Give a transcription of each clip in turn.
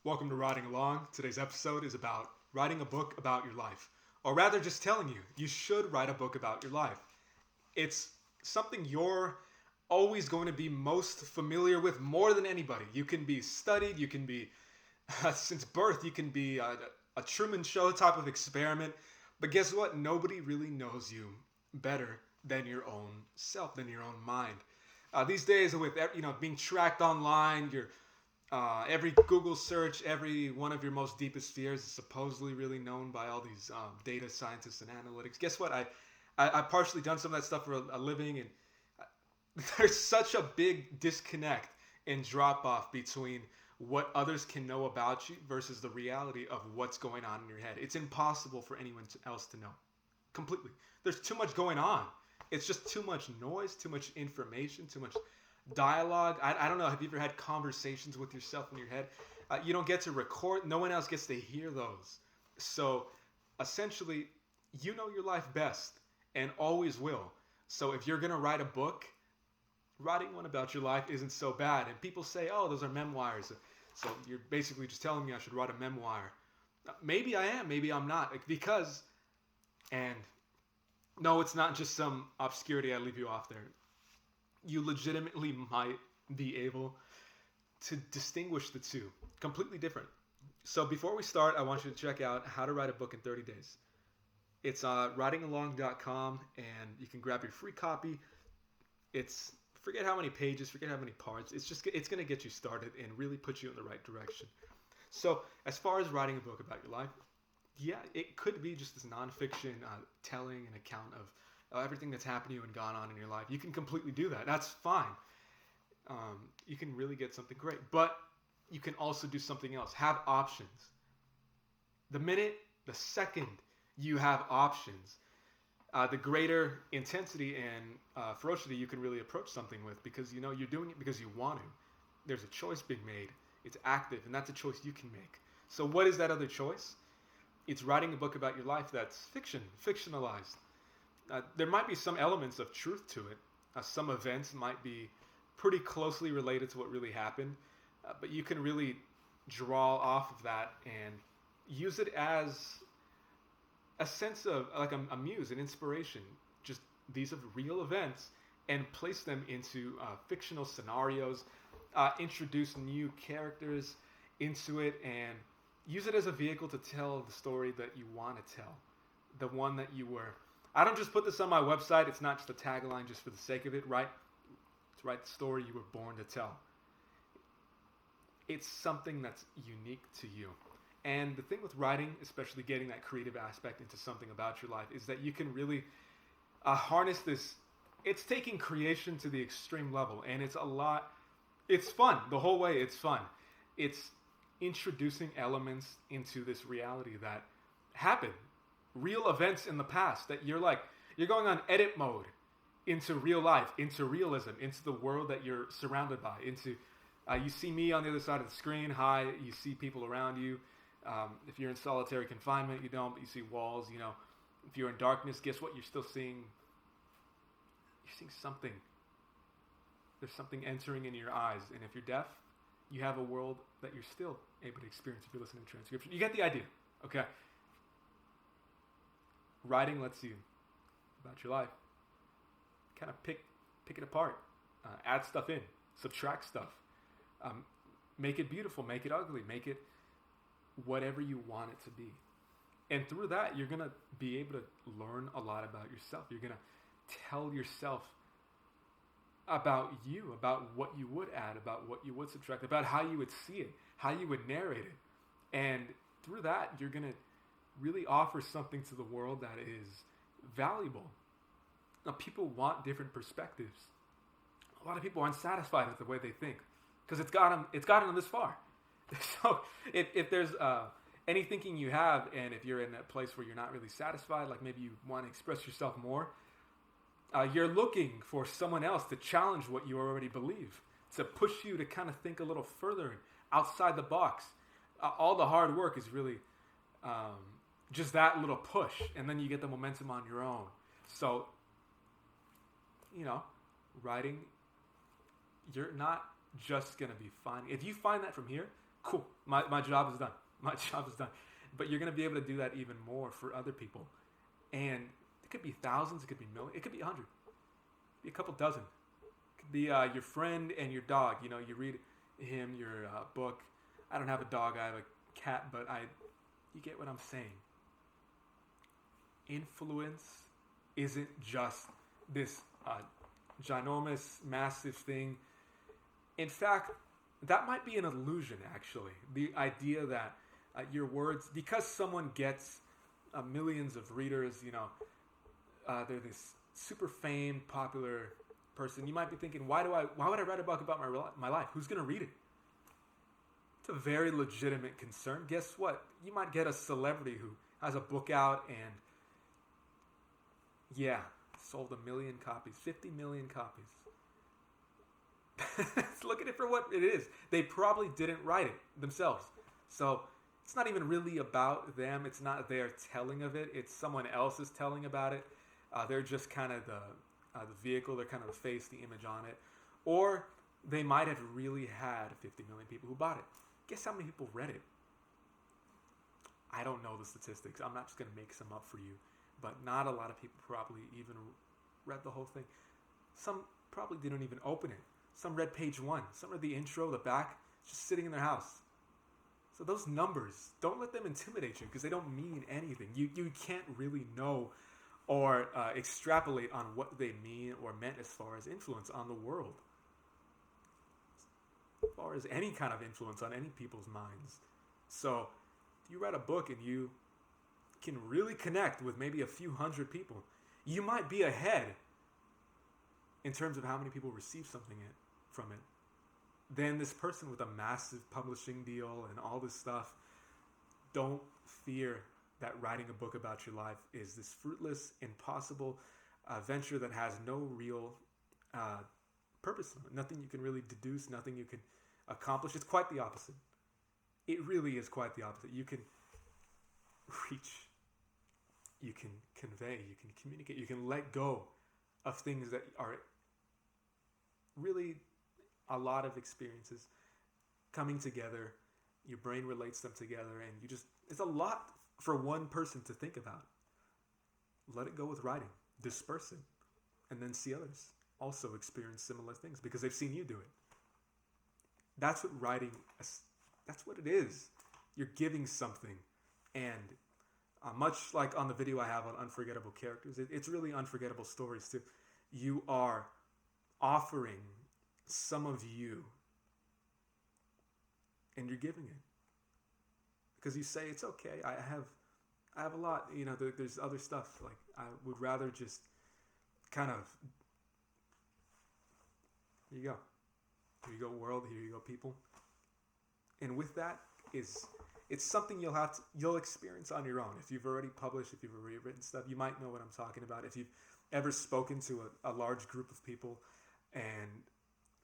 Welcome to Riding Along. Today's episode is about writing a book about your life. Or rather, just telling you, you should write a book about your life. It's something you're always going to be most familiar with more than anybody. You can be studied, you can be, since birth, you can be a Truman Show type of experiment. But guess what? Nobody really knows you better than your own self, than your own mind. These days, with being tracked online, every Google search, every one of your most deepest fears is supposedly really known by all these data scientists and analytics. Guess what? I partially done some of that stuff for a living, and there's such a big disconnect and drop off between what others can know about you versus the reality of what's going on in your head. It's impossible for anyone else to know completely. There's too much going on. It's just too much noise, too much information, too much dialogue. I don't know. Have you ever had conversations with yourself in your head? You don't get to record. No one else gets to hear those. So essentially, you know your life best and always will. So if you're going to write a book, writing one about your life isn't so bad. And people say, oh, those are memoirs. So you're basically just telling me I should write a memoir. Maybe I am. Maybe I'm not. Because, and no, it's not just some obscurity I leave you off there. You legitimately might be able to distinguish the two. Completely different. So before we start, I want you to check out How to Write a Book in 30 Days. It's writingalong.com, and you can grab your free copy. It's, forget how many pages, forget how many parts. It's going to get you started and really put you in the right direction. So as far as writing a book about your life, yeah, it could be just this nonfiction telling an account of everything that's happened to you and gone on in your life. You can completely do that. That's fine. You can really get something great. But you can also do something else. Have options. The second you have options, the greater intensity and ferocity you can really approach something with, because you know you're doing it because you want to. There's a choice being made. It's active, and that's a choice you can make. So what is that other choice? It's writing a book about your life that's fictionalized. There might be some elements of truth to it. Some events might be pretty closely related to what really happened, but you can really draw off of that and use it as a sense of like a muse, an inspiration. Just these are real events, and place them into fictional scenarios, introduce new characters into it, and use it as a vehicle to tell the story that you want to tell, the one that you were. I don't just put this on my website. It's not just a tagline just for the sake of it, right? To write the story you were born to tell. It's something that's unique to you. And the thing with writing, especially getting that creative aspect into something about your life, is that you can really harness this. It's taking creation to the extreme level, and it's a lot. It's fun. The whole way, it's fun. It's introducing elements into this reality that happened. Real events in the past that you're going on edit mode into real life, into realism, into the world that you're surrounded by, into you see me on the other side of the screen. Hi, you see people around you. If you're in solitary confinement, you don't, but you see walls. You know, if you're in darkness, guess what? You're still seeing. You're seeing something. There's something entering in your eyes, and if you're deaf, you have a world that you're still able to experience if you're listening to transcription. You get the idea, okay? Writing lets you, about your life, kind of pick it apart, add stuff in, subtract stuff, make it beautiful, make it ugly, make it whatever you want it to be. And through that, you're going to be able to learn a lot about yourself. You're going to tell yourself about you, about what you would add, about what you would subtract, about how you would see it, how you would narrate it. And through that, you're going to really offer something to the world that is valuable. Now, people want different perspectives. A lot of people aren't satisfied with the way they think because it's gotten them this far. So if there's any thinking you have, and if you're in a place where you're not really satisfied, like maybe you want to express yourself more, you're looking for someone else to challenge what you already believe, to push you to kind of think a little further and outside the box. All the hard work is really just that little push, and then you get the momentum on your own. So, writing, you're not just going to be finding. If you find that from here, Cool. My job is done. My job is done. But you're going to be able to do that even more for other people. And it could be thousands. It could be millions. It could be 100. It could be a couple dozen. It could be your friend and your dog. You know, you read him your book. I don't have a dog. I have a cat. But you get what I'm saying. Influence isn't just this ginormous, massive thing. In fact, that might be an illusion, actually. The idea that your words, because someone gets millions of readers, you know, they're this super famed, popular person. You might be thinking, why would I write a book about my life? Who's going to read it? It's a very legitimate concern. Guess what? You might get a celebrity who has a book out and, yeah, sold 1 million copies, 50 million copies. Look at it for what it is. They probably didn't write it themselves. So it's not even really about them. It's not their telling of it. It's someone else's telling about it. They're just kind of the vehicle. They're kind of the face, the image on it. Or they might have really had 50 million people who bought it. Guess how many people read it? I don't know the statistics. I'm not just going to make some up for you. But not a lot of people probably even read the whole thing. Some probably didn't even open it. Some read page 1. Some read the intro, the back, just sitting in their house. So those numbers, don't let them intimidate you because they don't mean anything. You can't really know or extrapolate on what they mean or meant as far as influence on the world. As far as any kind of influence on any people's minds. So if you write a book and you can really connect with maybe a few hundred people, you might be ahead in terms of how many people receive something from it than this person with a massive publishing deal and all this stuff. Don't fear that writing a book about your life is this fruitless, impossible venture that has no real purpose. Nothing you can really deduce, nothing you can accomplish. It's quite the opposite. It really is quite the opposite. You can reach, you can convey, you can communicate, you can let go of things that are really a lot of experiences coming together. Your brain relates them together, and it's a lot for one person to think about. Let it go with writing, disperse it, and then see others also experience similar things because they've seen you do it. That's what writing, that's what it is. You're giving something, and much like on the video I have on unforgettable characters, it's really unforgettable stories too. You are offering some of you, and you're giving it because you say it's okay. I have a lot. You know, there's other stuff. Like I would rather just kind of. Here you go. Here you go, world. Here you go, people. And with that it's something you'll experience on your own. If you've already published, if you've already written stuff, you might know what I'm talking about. If you've ever spoken to a large group of people and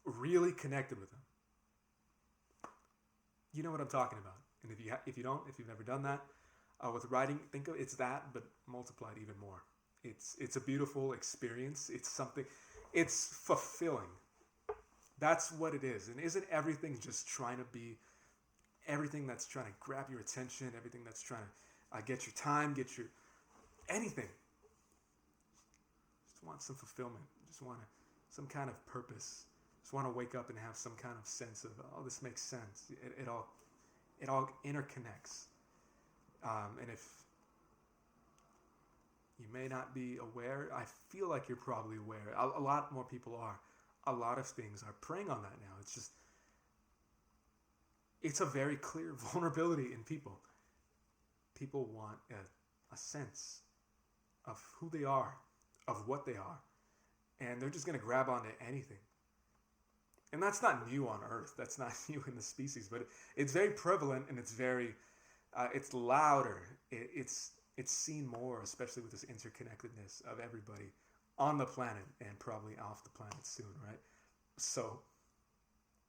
really connected with them, you know what I'm talking about. And if you've never done that with writing, think of it's that, but multiplied even more. It's a beautiful experience. It's something. It's fulfilling. That's what it is. And isn't everything just trying to be everything that's trying to grab your attention, everything that's trying to get your time, get your anything? Just want some fulfillment. Just want some kind of purpose. Just want to wake up and have some kind of sense of, oh, this makes sense. It all interconnects. And if you may not be aware, I feel like you're probably aware. A lot more people are. A lot of things are preying on that now. It's a very clear vulnerability in people. People want a sense of who they are, of what they are, and they're just going to grab onto anything. And that's not new on Earth. That's not new in the species, but it's very prevalent, and it's very, it's louder. It's seen more, especially with this interconnectedness of everybody on the planet and probably off the planet soon, right? So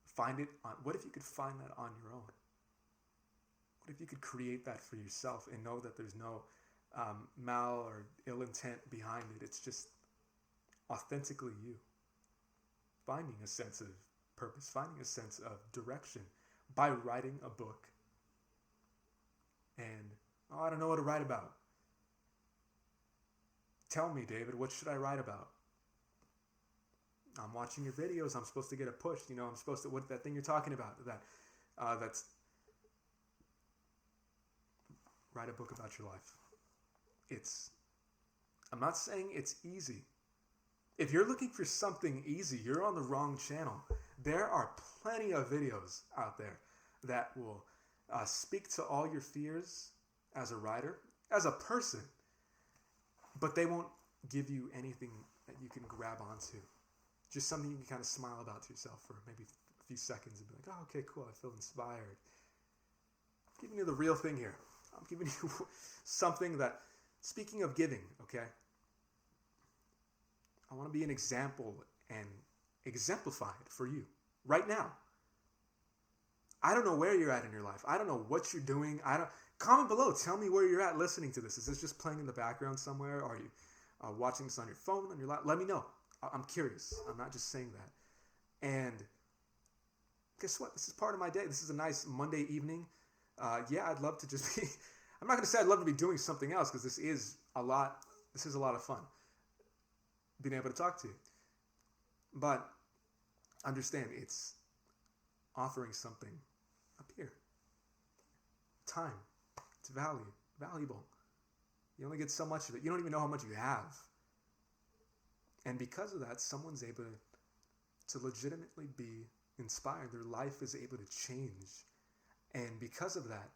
find it on, what if you could find that on your own? What if you could create that for yourself and know that there's no mal or ill intent behind it? It's just authentically you. Finding a sense of purpose, finding a sense of direction by writing a book. And, I don't know what to write about. Tell me, David, what should I write about? I'm watching your videos. I'm supposed to get a push. I'm supposed to, what that thing you're talking about, that's, write a book about your life. I'm not saying it's easy. If you're looking for something easy, you're on the wrong channel. There are plenty of videos out there that will speak to all your fears as a writer, as a person, but they won't give you anything that you can grab onto. Just something you can kind of smile about to yourself for maybe a few seconds and be like, oh, okay, cool, I feel inspired. I'm giving you the real thing here. I'm giving you something that, speaking of giving, okay, I want to be an example and exemplified for you right now. I don't know where you're at in your life. I don't know what you're doing. Comment below. Tell me where you're at listening to this. Is this just playing in the background somewhere? Are you watching this on your phone, on your laptop? Let me know. I'm curious. I'm not just saying that. And guess what? This is part of my day. This is a nice Monday evening. I'd love to just be... I'm not going to say I'd love to be doing something else because this is a lot of fun. Being able to talk to you. But understand, it's offering something up here. Time. It's valuable. You only get so much of it. You don't even know how much you have. And because of that, someone's able to legitimately be inspired. Their life is able to change. And because of that,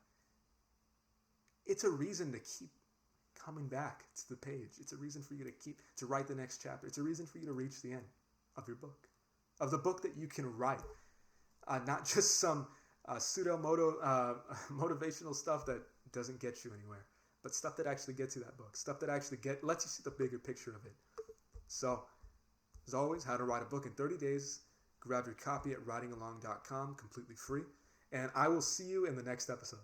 it's a reason to keep coming back to the page. It's a reason for you to write the next chapter. It's a reason for you to reach the end of your book, of the book that you can write. Not just some motivational stuff that doesn't get you anywhere, but stuff that actually gets you that book, stuff that actually lets you see the bigger picture of it. So, as always, how to write a book in 30 days. Grab your copy at writingalong.com, completely free. And I will see you in the next episode.